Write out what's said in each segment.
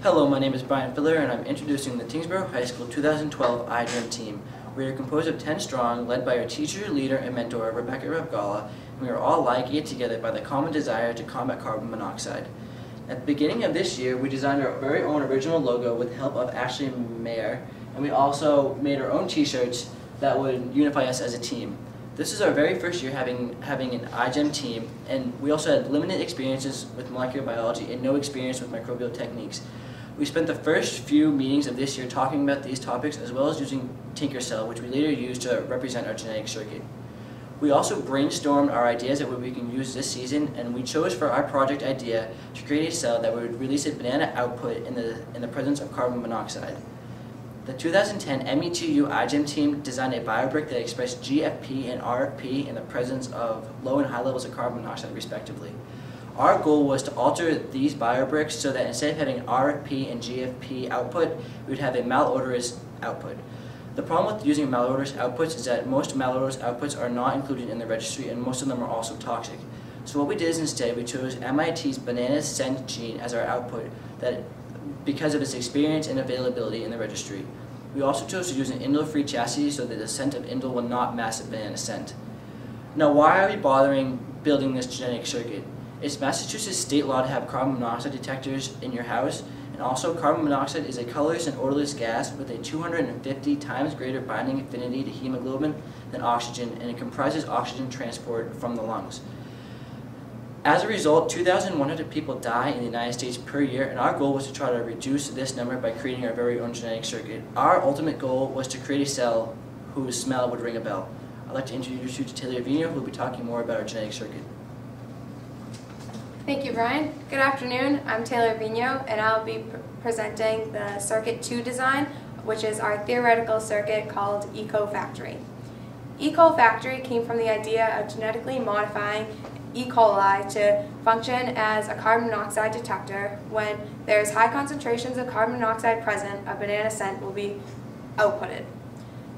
Hello, my name is Brian Filler, and I'm introducing the Tyngsboro High School 2012 iGEM team. We are composed of 10 strong, led by our teacher, leader, and mentor, Rebecca Revgala, and we are all ligated together by the common desire to combat carbon monoxide. At the beginning of this year, we designed our very own original logo with the help of Ashley Mayer, and we also made our own t-shirts that would unify us as a team. This is our very first year having an iGEM team, and we also had limited experiences with molecular biology and no experience with microbial techniques. We spent the first few meetings of this year talking about these topics, as well as using Tinkercell, which we later used to represent our genetic circuit. We also brainstormed our ideas of what we can use this season, and we chose for our project idea to create a cell that would release a banana output in the presence of carbon monoxide. The 2010 METU iGEM team designed a biobrick that expressed GFP and RFP in the presence of low and high levels of carbon monoxide, respectively. Our goal was to alter these biobricks so that instead of having RFP and GFP output, we would have a malodorous output. The problem with using malodorous outputs is that most malodorous outputs are not included in the registry, and most of them are also toxic. So what we did is instead we chose MIT's banana scent gene as our output because of its experience and availability in the registry. We also chose to use an indole-free chassis so that the scent of indole will not mask the banana scent. Now, why are we bothering building this genetic circuit? It's Massachusetts state law to have carbon monoxide detectors in your house, and also carbon monoxide is a colorless and odorless gas with a 250 times greater binding affinity to hemoglobin than oxygen, and it comprises oxygen transport from the lungs. As a result, 2,100 people die in the United States per year, and our goal was to try to reduce this number by creating our very own genetic circuit. Our ultimate goal was to create a cell whose smell would ring a bell. I'd like to introduce you to Taylor Vigno, who will be talking more about our genetic circuit. Thank you, Brian. Good afternoon. I'm Taylor Vigno, and I'll be presenting the Circuit 2 design, which is our theoretical circuit called EcoFactory. EcoFactory came from the idea of genetically modifying E. coli to function as a carbon monoxide detector. When there's high concentrations of carbon monoxide present, a banana scent will be outputted.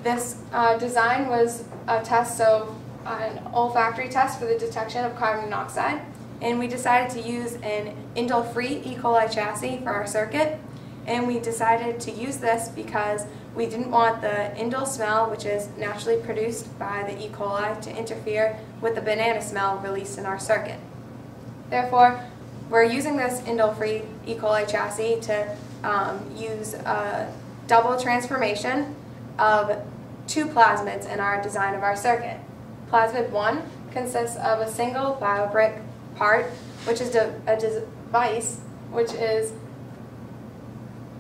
This design was a test, so an olfactory test for the detection of carbon monoxide. And we decided to use an indole-free E. coli chassis for our circuit. And we decided to use this because we didn't want the indole smell, which is naturally produced by the E. coli, to interfere with the banana smell released in our circuit. Therefore, we're using this indole-free E. coli chassis to use a double transformation of two plasmids in our design of our circuit. Plasmid 1 consists of a single biobrick part, which is a device which is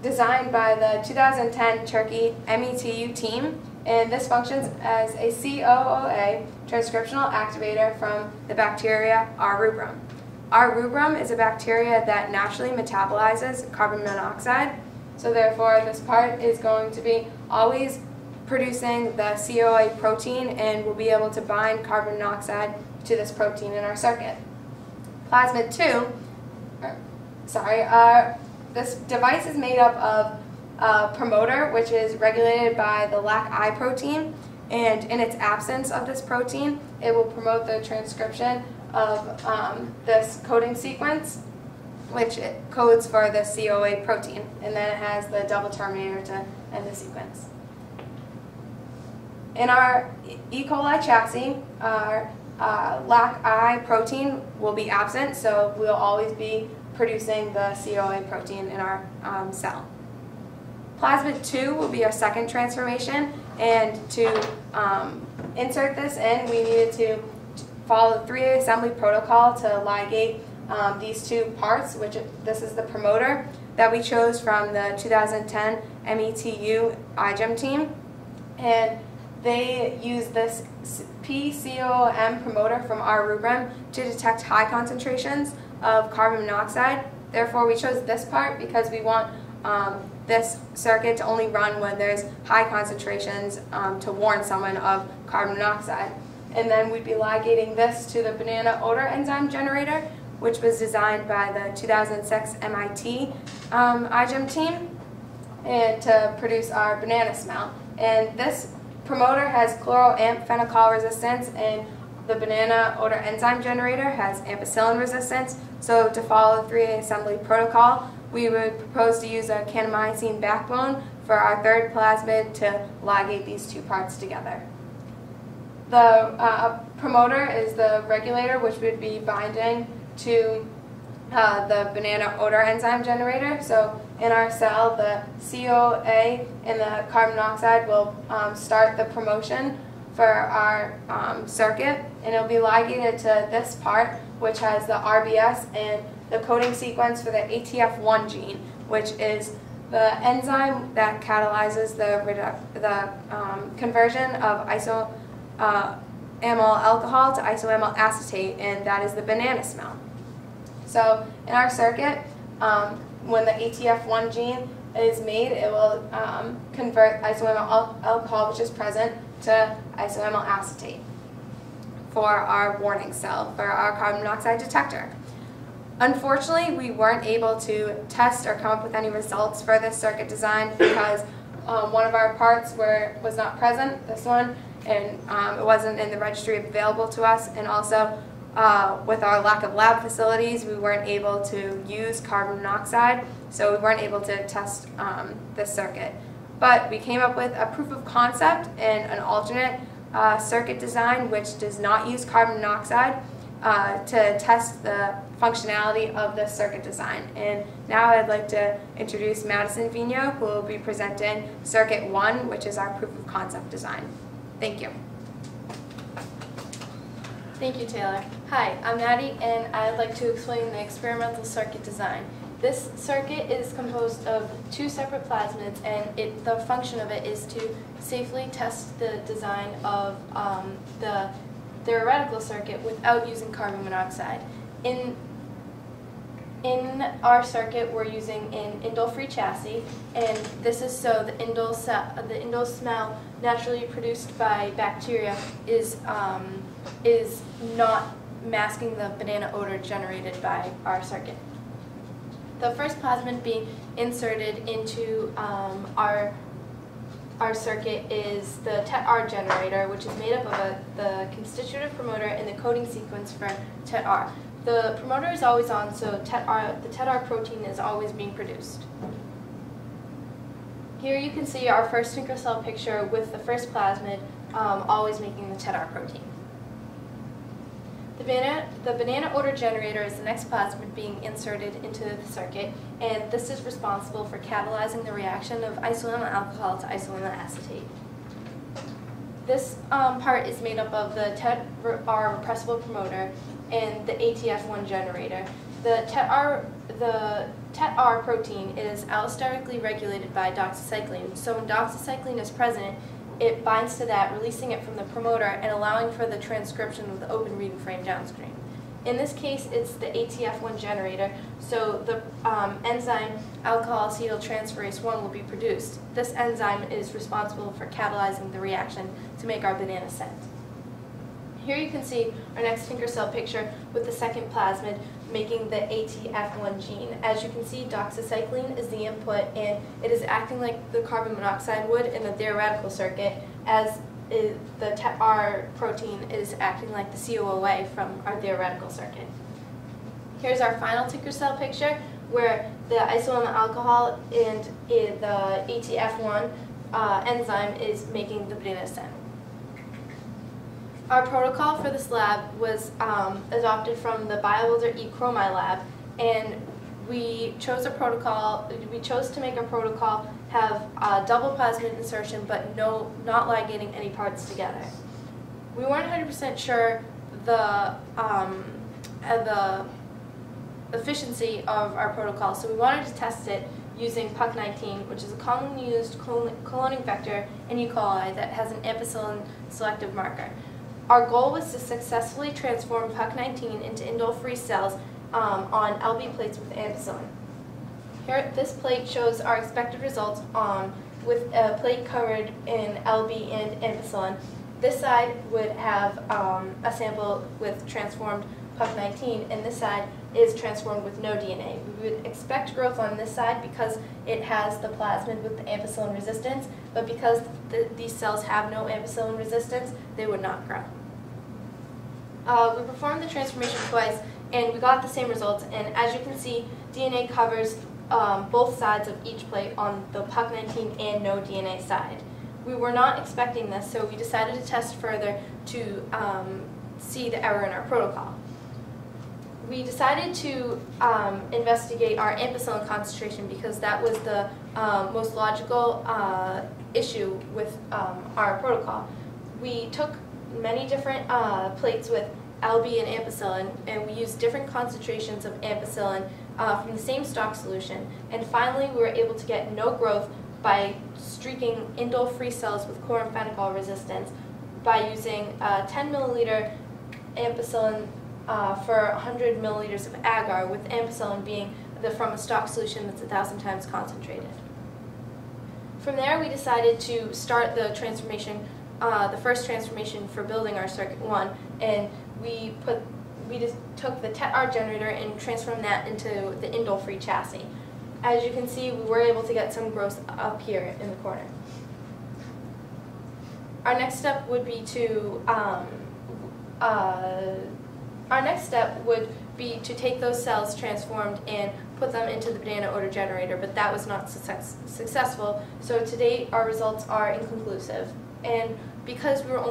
designed by the 2010 Turkey METU team, and this functions as a COOA transcriptional activator from the bacteria R. rubrum. R. rubrum is a bacteria that naturally metabolizes carbon monoxide, so therefore this part is going to be always producing the COA protein and will be able to bind carbon monoxide to this protein in our circuit. Plasmid 2, this device is made up of a promoter, which is regulated by the LAC-I protein, and in its absence of this protein, it will promote the transcription of this coding sequence, which it codes for the COA protein, and then it has the double terminator to end the sequence. In our E. coli chassis, our LAC-I protein will be absent, so we'll always be producing the COA protein in our cell. Plasmid 2 will be our second transformation, and to insert this in, we needed to follow the 3A assembly protocol to ligate these two parts, which this is the promoter that we chose from the 2010 METU iGEM team, and they use this PCOM promoter from R. rubrum to detect high concentrations of carbon monoxide. Therefore, we chose this part because we want this circuit to only run when there's high concentrations to warn someone of carbon monoxide. And then we'd be ligating this to the banana odor enzyme generator, which was designed by the 2006 MIT iGEM team, and to produce our banana smell. And this promoter has chloroamp phenol resistance, and the banana odor enzyme generator has ampicillin resistance. So to follow the 3A assembly protocol, we would propose to use a kanamycin backbone for our third plasmid to ligate these two parts together. The promoter is the regulator, which would be binding to the banana odor enzyme generator. So in our cell, the CoA and the carbon monoxide will start the promotion for our circuit, and it'll be ligated to this part, which has the RBS and the coding sequence for the ATF1 gene, which is the enzyme that catalyzes the conversion of isoamyl alcohol to isoamyl acetate, and that is the banana smell. So in our circuit, when the ATF1 gene is made, it will convert isoamyl alcohol, which is present, to isoamyl acetate for our warning cell, for our carbon monoxide detector. Unfortunately, we weren't able to test or come up with any results for this circuit design because one of our parts was not present, this one, and it wasn't in the registry available to us, and also with our lack of lab facilities, we weren't able to use carbon monoxide, so we weren't able to test this circuit. But we came up with a proof of concept and an alternate circuit design which does not use carbon monoxide to test the functionality of this circuit design. And now I'd like to introduce Madison Vigneault, who will be presenting Circuit 1, which is our proof of concept design. Thank you. Thank you, Taylor. Hi, I'm Maddie, and I'd like to explain the experimental circuit design. This circuit is composed of two separate plasmids, and the function of it is to safely test the design of the theoretical circuit without using carbon monoxide. In our circuit, we're using an indole-free chassis, and this is so the indole smell naturally produced by bacteria is not masking the banana odor generated by our circuit. The first plasmid being inserted into our circuit is the TET-R generator, which is made up of the constitutive promoter and the coding sequence for TET-R. The promoter is always on, so the TET-R protein is always being produced. Here you can see our first Tinker cell picture with the first plasmid always making the TET-R protein. The banana odor generator is the next plasmid being inserted into the circuit, and this is responsible for catalyzing the reaction of isoamyl alcohol to isoamyl acetate. This part is made up of the TET-R repressible promoter and the ATF1 generator. The TET-R protein is allosterically regulated by doxycycline, so when doxycycline is present, it binds to that, releasing it from the promoter and allowing for the transcription of the open reading frame downstream. In this case, it's the ATF1 generator, so the enzyme alcohol acetyltransferase 1 will be produced. This enzyme is responsible for catalyzing the reaction to make our banana scent. Here you can see our next Tinker cell picture with the second plasmid making the ATF1 gene. As you can see, doxycycline is the input, and it is acting like the carbon monoxide would in the theoretical circuit, as the TET-R protein is acting like the CoA from our theoretical circuit. Here's our final Tinker cell picture, where the isoamyl alcohol and the ATF1 enzyme is making the banana scent. Our protocol for this lab was adopted from the BioBuilder E-Chromai lab, and we chose to make our protocol have a double plasmid insertion, but not ligating any parts together. We weren't 100% sure the efficiency of our protocol, so we wanted to test it using PUC19, which is a commonly used cloning vector in E. coli that has an ampicillin selective marker. Our goal was to successfully transform PUC19 into indole-free cells on LB plates with ampicillin. Here, this plate shows our expected results with a plate covered in LB and ampicillin. This side would have a sample with transformed PUC19, and this side is transformed with no DNA. We would expect growth on this side because it has the plasmid with the ampicillin resistance, but because these cells have no ampicillin resistance, they would not grow. We performed the transformation twice, and we got the same results, and as you can see, DNA covers both sides of each plate on the PUC19 and no DNA side. We were not expecting this, so we decided to test further to see the error in our protocol. We decided to investigate our ampicillin concentration because that was the most logical issue with our protocol. We took many different plates with LB and ampicillin, and we used different concentrations of ampicillin from the same stock solution. And finally, we were able to get no growth by streaking indole-free cells with chloramphenicol resistance by using 10 milliliter ampicillin for 100 milliliters of agar, with ampicillin being from a stock solution that's 1,000 times concentrated. From there, we decided to start the transformation, the first transformation for building our circuit 1, and we just took the TET-R generator and transformed that into the indole-free chassis. As you can see, we were able to get some growth up here in the corner. Our next step would be to take those cells transformed and put them into the banana odor generator, but that was not successful. So to date, our results are inconclusive. And because we were only